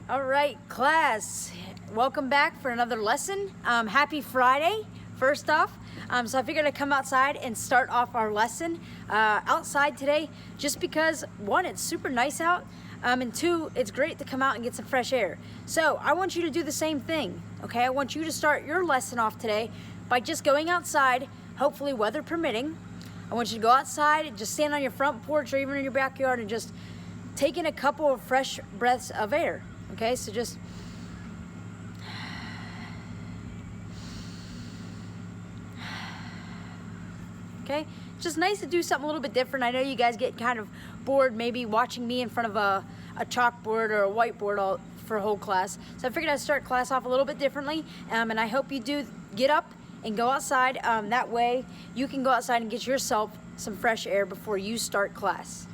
All right, class, welcome back for another lesson. Happy Friday, first off. So I figured I'd come outside and start off our lesson outside today, just because one, it's super nice out, and two, it's great to come out and get some fresh air. So I want you to do the same thing, okay? I want you to start your lesson off today by just going outside, hopefully weather permitting. I want you to go outside and just stand on your front porch or even in your backyard and just take in a couple of fresh breaths of air. Okay, so just okay, just nice to do something a little bit different. I know you guys get kind of bored maybe watching me in front of a chalkboard or a whiteboard for a whole class. So I figured I'd start class off a little bit differently, and I hope you do get up and go outside. That way you can go outside and get yourself some fresh air before you start class.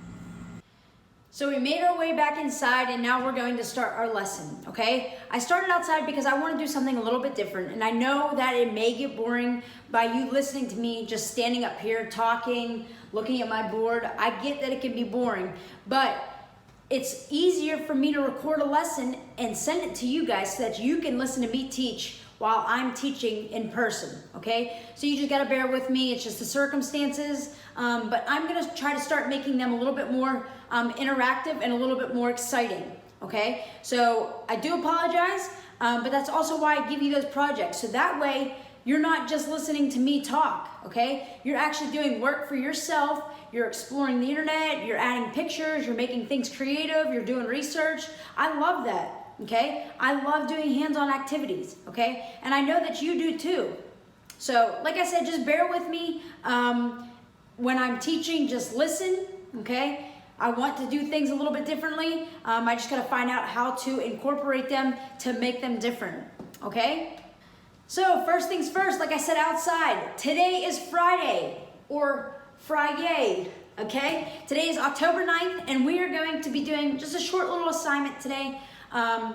So we made our way back inside and now we're going to start our lesson, okay? I started outside because I want to do something a little bit different, and I know that it may get boring by you listening to me just standing up here talking, looking at my board. I get that it can be boring, but it's easier for me to record a lesson and send it to you guys so that you can listen to me teach while I'm teaching in person, okay? So you just gotta bear with me. It's just the circumstances, but I'm gonna try to start making them a little bit more interactive and a little bit more exciting, okay? So I do apologize, but that's also why I give you those projects. So that way, you're not just listening to me talk, okay? You're actually doing work for yourself. You're exploring the internet, you're adding pictures, you're making things creative, you're doing research. I love that. Okay, I love doing hands-on activities, okay? And I know that you do too. So, like I said, just bear with me. When I'm teaching, just listen, okay? I want to do things a little bit differently. I just gotta find out how to incorporate them to make them different, okay? So, first things first, like I said, outside. Today is Friday, or Friday, okay? Today is October 9th, and we are going to be doing just a short little assignment today,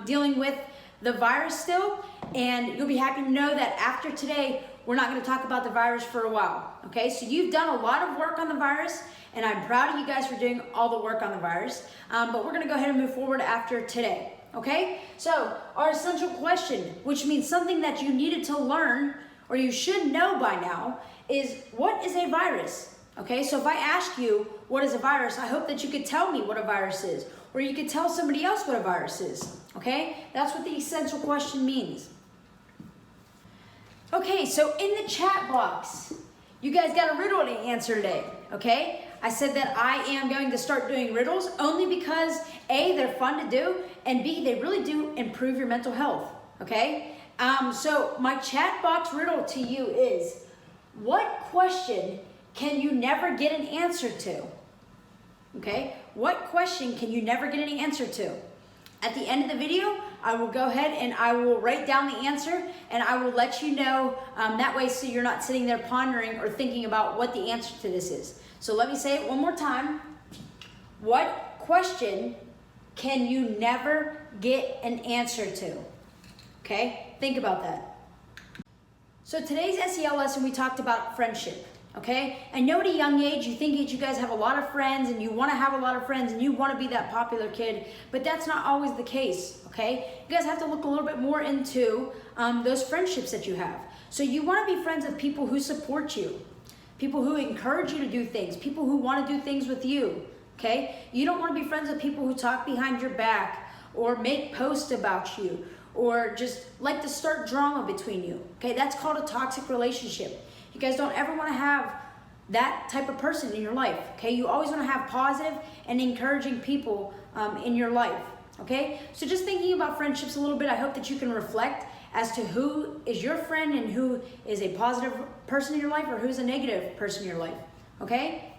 dealing with the virus still, and you'll be happy to know that after today we're not going to talk about the virus for a while. Okay, so you've done a lot of work on the virus, and I'm proud of you guys for doing all the work on the virus, but we're going to go ahead and move forward after today. Okay, so our essential question, which means something that you needed to learn or you should know by now, is what is a virus? Okay, so if I ask you what is a virus, I hope that you could tell me what a virus is, or you could tell somebody else what a virus is, okay? That's what the essential question means. Okay, so in the chat box, you guys got a riddle to answer today, okay? I said that I am going to start doing riddles only because A, they're fun to do, and B, they really do improve your mental health, okay? So my chat box riddle to you is, what question can you never get an answer to? Okay, what question can you never get an answer to? At the end of the video, I will go ahead and I will write down the answer, and I will let you know that way, so you're not sitting there pondering or thinking about what the answer to this is. So let me say it one more time. What question can you never get an answer to? Okay, think about that. So today's SEL lesson, we talked about friendship. Okay, I know at a young age you think that you guys have a lot of friends and you want to have a lot of friends and you want to be that popular kid, but that's not always the case, okay? You guys have to look a little bit more into those friendships that you have. So you want to be friends with people who support you, people who encourage you to do things, people who want to do things with you, okay? You don't want to be friends with people who talk behind your back or make posts about you or just like to start drama between you, okay? That's called a toxic relationship. You guys don't ever want to have that type of person in your life, okay? You always want to have positive and encouraging people in your life, okay? So just thinking about friendships a little bit, I hope that you can reflect as to who is your friend and who is a positive person in your life or who's a negative person in your life, okay?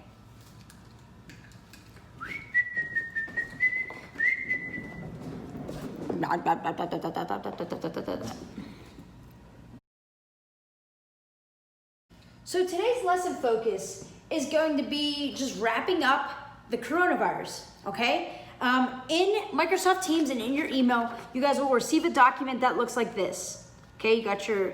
So today's lesson focus is going to be just wrapping up the coronavirus, okay? In Microsoft Teams and in your email, you guys will receive a document that looks like this, okay? You got your,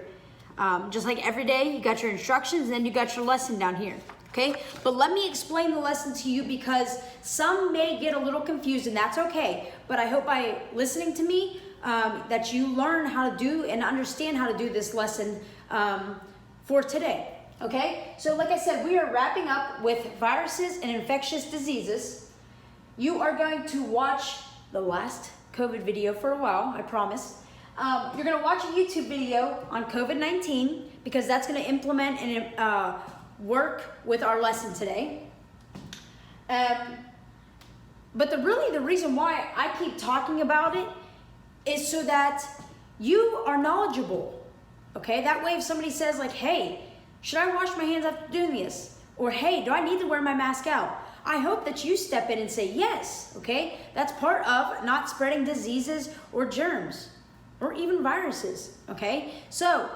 just like every day, you got your instructions and then you got your lesson down here, okay? But let me explain the lesson to you because some may get a little confused, and that's okay. But I hope by listening to me that you learn how to do and understand how to do this lesson for today, okay? So like I said, we are wrapping up with viruses and infectious diseases. You are going to watch the last COVID video for a while, I promise. You're gonna watch a YouTube video on COVID-19 because that's gonna implement and work with our lesson today. But the reason why I keep talking about it is so that you are knowledgeable, okay? That way if somebody says like, hey, should I wash my hands after doing this? Or hey, do I need to wear my mask out? I hope that you step in and say yes, okay? That's part of not spreading diseases or germs or even viruses, okay? So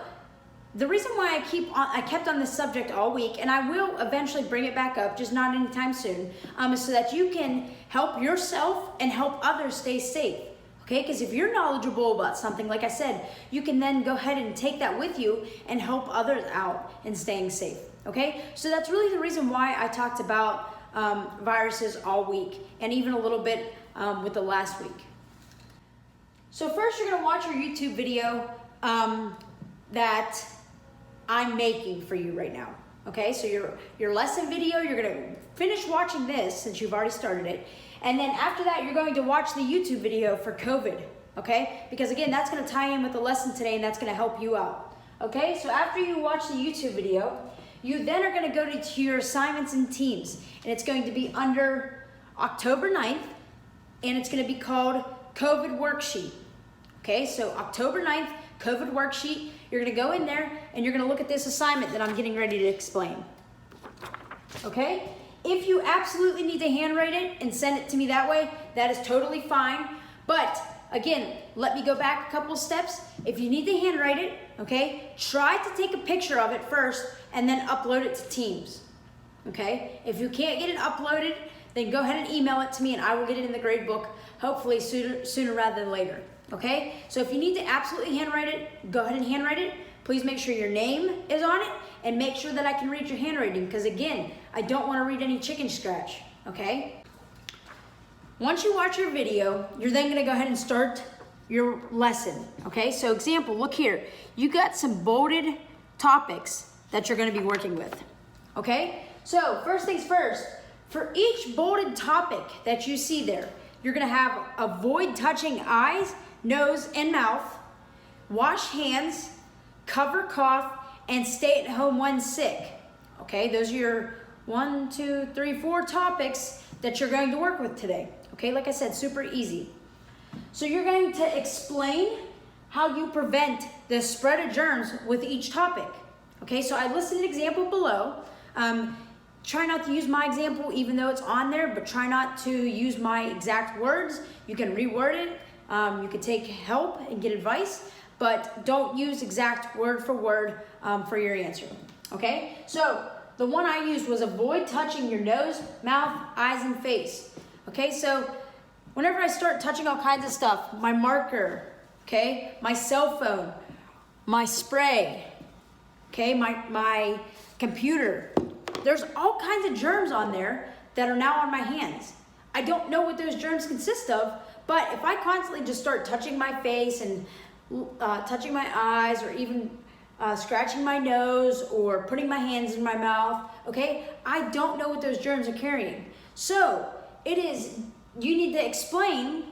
the reason why I kept on this subject all week, and I will eventually bring it back up, just not anytime soon, is so that you can help yourself and help others stay safe, okay? Because if you're knowledgeable about something, like I said, you can then go ahead and take that with you and help others out in staying safe, okay? So that's really the reason why I talked about viruses all week, and even a little bit with the last week. So first you're gonna watch your YouTube video that I'm making for you right now, okay? So your lesson video, you're gonna finish watching this since you've already started it, and then after that you're going to watch the YouTube video for COVID, okay? Because again, that's gonna tie in with the lesson today and that's gonna help you out, okay? So after you watch the YouTube video, you then are gonna go to your assignments and teams, and it's going to be under October 9th, and it's gonna be called COVID WORKSHEET, okay? So October 9th, COVID WORKSHEET, you're gonna go in there and you're gonna look at this assignment that I'm getting ready to explain, okay? If you absolutely need to handwrite it and send it to me that way, that is totally fine. But again, let me go back a couple steps. If you need to handwrite it, okay, try to take a picture of it first and then upload it to Teams, okay? If you can't get it uploaded, then go ahead and email it to me and I will get it in the grade book, hopefully sooner rather than later, okay? So if you need to absolutely handwrite it, go ahead and handwrite it. Please make sure your name is on it and make sure that I can read your handwriting because again, I don't want to read any chicken scratch, okay? Once you watch your video, you're then gonna go ahead and start your lesson, okay? So example, look here. You got some bolded topics that you're gonna be working with, okay? So first things first, for each bolded topic that you see there, you're gonna have avoid touching eyes, nose, and mouth, wash hands, cover cough, and stay at home when sick, okay? Those are your 1, 2, 3, 4 topics that you're going to work with today, okay? Like I said, super easy. So you're going to explain how you prevent the spread of germs with each topic, okay? So I listed an example below. Try not to use my example even though it's on there, but try not to use my exact words. You can reword it. You can take help and get advice, but don't use exact word for word for your answer, okay? So the one I used was avoid touching your nose, mouth, eyes, and face, okay? So whenever I start touching all kinds of stuff, my marker, okay? My cell phone, my spray, okay? My computer, there's all kinds of germs on there that are now on my hands. I don't know what those germs consist of, but if I constantly just start touching my face and touching my eyes or even scratching my nose or putting my hands in my mouth, okay, I don't know what those germs are carrying. So you need to explain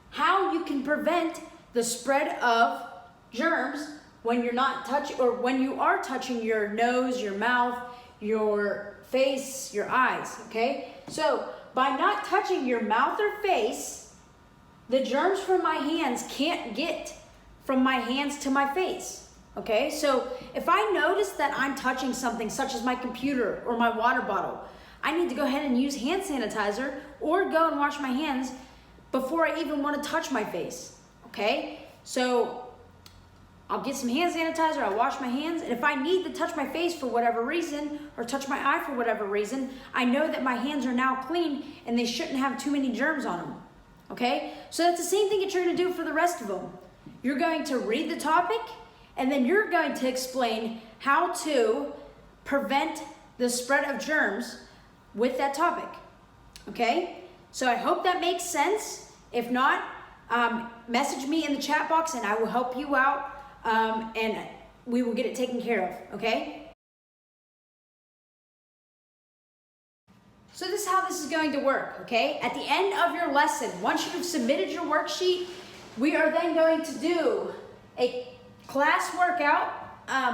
how you can prevent the spread of germs when you're not touching, or when you are touching your nose, your mouth, your face, your eyes, okay? So by not touching your mouth or face, the germs from my hands can't get from my hands to my face, okay? So if I notice that I'm touching something such as my computer or my water bottle, I need to go ahead and use hand sanitizer or go and wash my hands before I even want to touch my face, okay? So I'll get some hand sanitizer, I'll wash my hands, and if I need to touch my face for whatever reason, or touch my eye for whatever reason, I know that my hands are now clean and they shouldn't have too many germs on them, okay? So that's the same thing that you're gonna do for the rest of them. You're going to read the topic, and then you're going to explain how to prevent the spread of germs with that topic, okay? So I hope that makes sense. If not, message me in the chat box and I will help you out, and we will get it taken care of, okay? So this is how this is going to work, okay? At the end of your lesson, once you've submitted your worksheet, we are then going to do a class workout,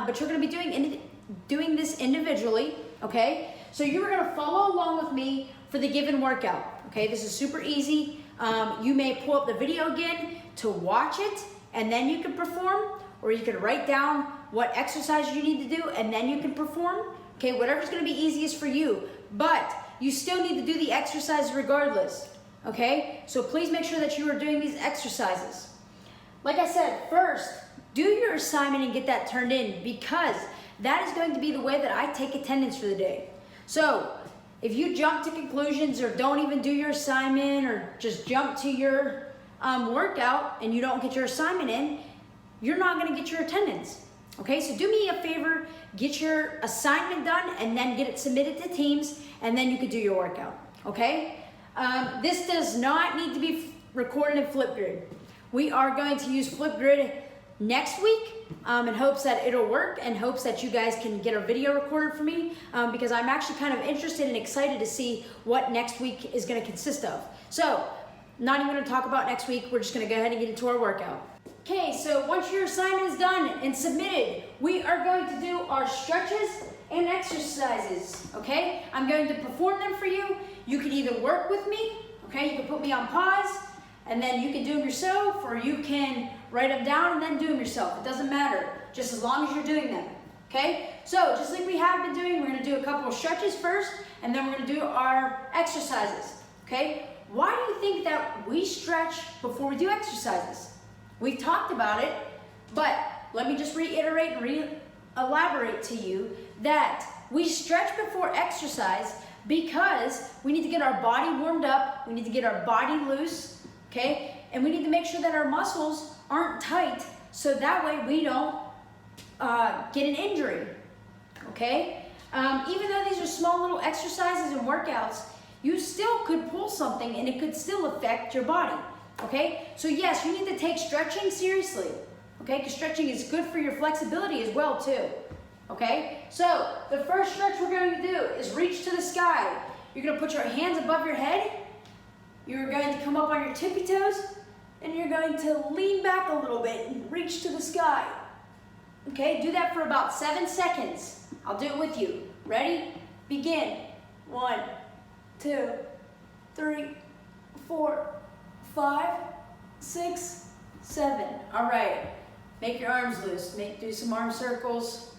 but you're going to be doing this individually, okay? So you're going to follow along with me for the given workout, okay? This is super easy. You may pull up the video again to watch it, and then you can perform, or you can write down what exercises you need to do, and then you can perform, okay? Whatever's going to be easiest for you, but you still need to do the exercise regardless, okay? So please make sure that you are doing these exercises. Like I said, first, do your assignment and get that turned in, because that is going to be the way that I take attendance for the day. So if you jump to conclusions or don't even do your assignment or just jump to your workout and you don't get your assignment in, you're not gonna get your attendance, okay? So do me a favor, get your assignment done and then get it submitted to teams, and then you can do your workout, okay? This does not need to be recorded in Flipgrid. We are going to use Flipgrid next week in hopes that it'll work, and hopes that you guys can get a video recorded for me, because I'm actually kind of interested and excited to see what next week is going to consist of. So, not even going to talk about next week, we're just going to go ahead and get into our workout. Okay, so once your assignment is done and submitted, we are going to do our stretches and exercises, okay? I'm going to perform them for you. You can either work with me, okay? You can put me on pause, and then you can do them yourself, or you can write them down and then do them yourself. It doesn't matter, just as long as you're doing them, okay? So, just like we have been doing, we're gonna do a couple of stretches first, and then we're gonna do our exercises, okay? Why do you think that we stretch before we do exercises? We've talked about it, but let me just reiterate and elaborate to you that we stretch before exercise because we need to get our body warmed up, we need to get our body loose, okay? And we need to make sure that our muscles aren't tight, so that way we don't get an injury, okay? Even though these are small little exercises and workouts, you still could pull something and it could still affect your body, okay? So yes, you need to take stretching seriously, okay? Because stretching is good for your flexibility as well too, okay? So the first stretch we're going to do is reach to the sky. You're going to put your hands above your head. You're going to come up on your tippy toes, and you're going to lean back a little bit and reach to the sky. Okay, do that for about 7 seconds. I'll do it with you. Ready? Begin. 1, 2, 3, 4, 5, 6, 7. All right. Make your arms loose. Do some arm circles.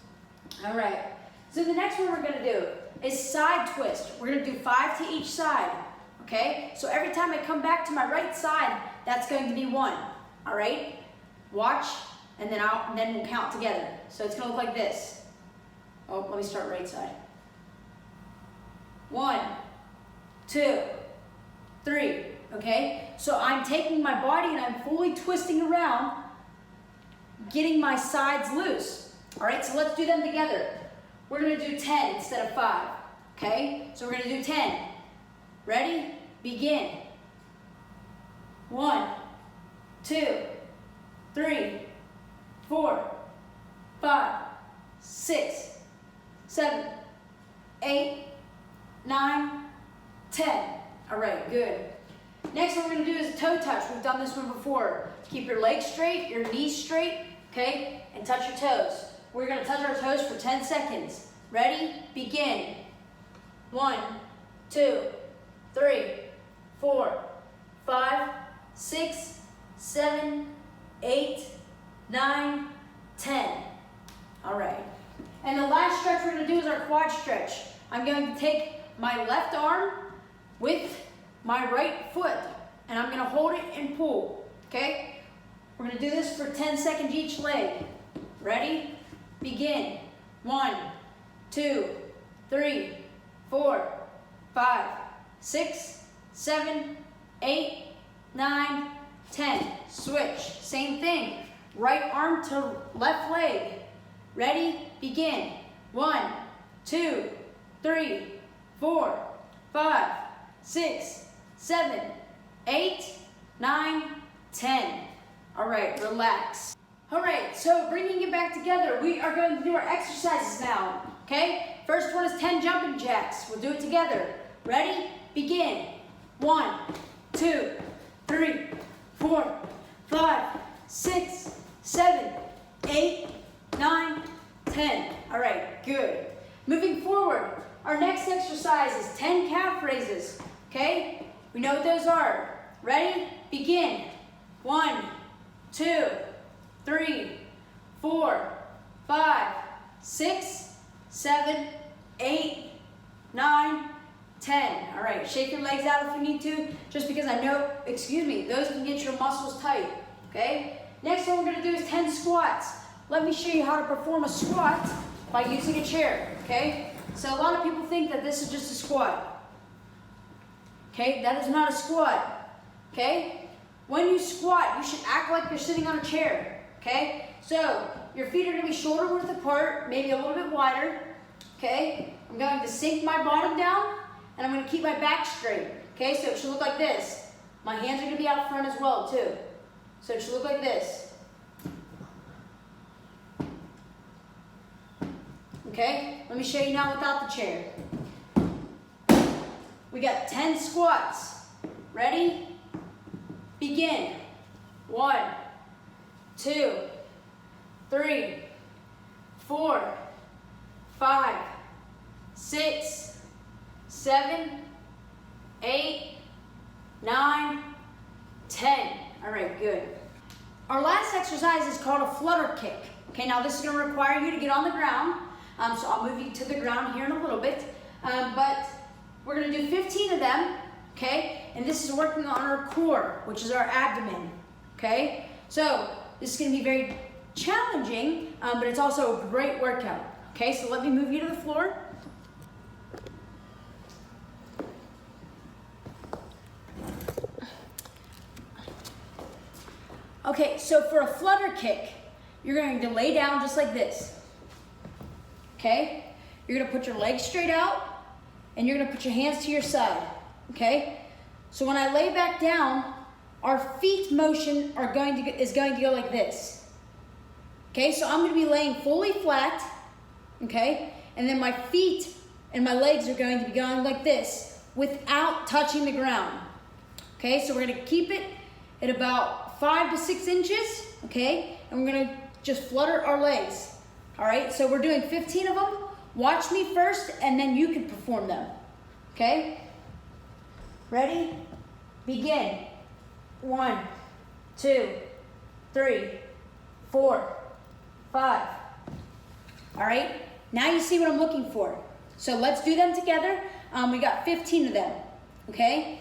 All right. So the next one we're going to do is side twist. We're going to do 5 to each side. Okay? So every time I come back to my right side, that's going to be 1. All right? Watch, and then we'll count together. So it's going to look like this. Oh, let me start right side. 1, 2, 3. Okay? So I'm taking my body and I'm fully twisting around, getting my sides loose. All right? So let's do them together. We're going to do 10 instead of 5. Okay? So we're going to do 10. Ready? Begin. 1, 2, 3, 4, 5, 6, 7, 8, 9, 10. All right, good. Next one we're going to do is a toe touch. We've done this one before. Keep your legs straight, your knees straight, okay? And touch your toes. We're going to touch our toes for 10 seconds. Ready? Begin. 1, 2, 3, 4, 5, 6, 7, 8, 9, 10. All right. And the last stretch we're going to do is our quad stretch. I'm going to take my left arm with my right foot, and I'm going to hold it and pull, okay? We're going to do this for 10 seconds each leg. Ready? Begin. 1, 2, 3, 4, 5, 6, 7, 8, 9, 10. Switch. Same thing. Right arm to left leg. Ready? Begin. 1, 2, 3, 4, 5, 6, 7, 8, 9, 10. All right, relax. All right, so bringing it back together, we are going to do our exercises now, okay? First one is 10 jumping jacks. We'll do it together. Ready? Begin. 1, 2, 3, 4, 5, 6, 7, 8, 9, 10. All right, good. Moving forward, our next exercise is 10 calf raises, okay? We know what those are. Ready? Begin. 1, 2, 3, 4, 5, 6, 7, 8, 9, 10. All right, shake your legs out if you need to, just because I know, those can get your muscles tight, okay? Next one we're gonna do is 10 squats. Let me show you how to perform a squat by using a chair, okay? So a lot of people think that this is just a squat. Okay, that is not a squat, okay? When you squat, you should act like you're sitting on a chair, okay? So your feet are gonna be shoulder width apart, maybe a little bit wider, okay? I'm going to sink my bottom down, and I'm gonna keep my back straight, okay? So it should look like this. My hands are gonna be out front as well, too. So it should look like this. Okay, let me show you now without the chair. We got 10 squats. Ready? Begin. 1, 2, 3, 4, 5, 6, 7, 8, 9, 10. All right, good. Our last exercise is called a flutter kick. Okay, now this is going to require you to get on the ground. So I'll move you to the ground here in a little bit. But we're going to do 15 of them, okay? And this is working on our core, which is our abdomen, okay? So this is going to be very challenging, but it's also a great workout, okay? So let me move you to the floor. Okay, so for a flutter kick, you're going to lay down just like this, okay? You're going to put your legs straight out, and you're going to put your hands to your side, okay? So when I lay back down, our feet motion is going to go like this, okay? So I'm going to be laying fully flat, okay? And then my feet and my legs are going to be going like this without touching the ground, okay? So we're going to keep it at about 5 to 6 inches, okay? And we're going to just flutter our legs, all right? So we're doing 15 of them. Watch me first, and then you can perform them, okay? Ready? Begin. 1, 2, 3, 4, 5. All right? Now you see what I'm looking for. So let's do them together. We got 15 of them, okay?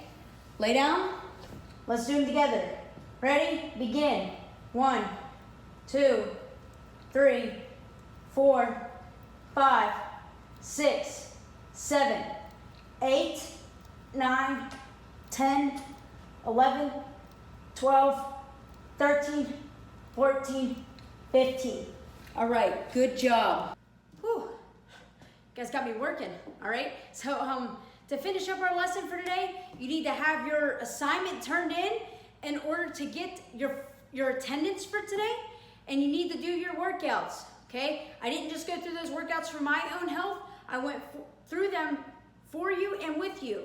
Lay down. Let's do them together. Ready? Begin. 1, 2, 3, 4, 5, 6, 7, 8, 9, 10, 11, 12, 13, 14, 15. All right, good job. Whew. You guys got me working, all right? So to finish up our lesson for today, you need to have your assignment turned in order to get your attendance for today, and you need to do your workouts, okay? I didn't just go through those workouts for my own health. I went through them for you and with you,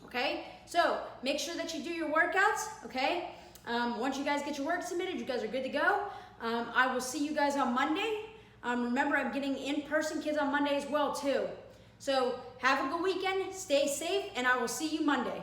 okay? So make sure that you do your workouts, okay? Once you guys get your work submitted, you guys are good to go. I will see you guys on Monday. Remember, I'm getting in-person kids on Monday as well, too. So have a good weekend, stay safe, and I will see you Monday.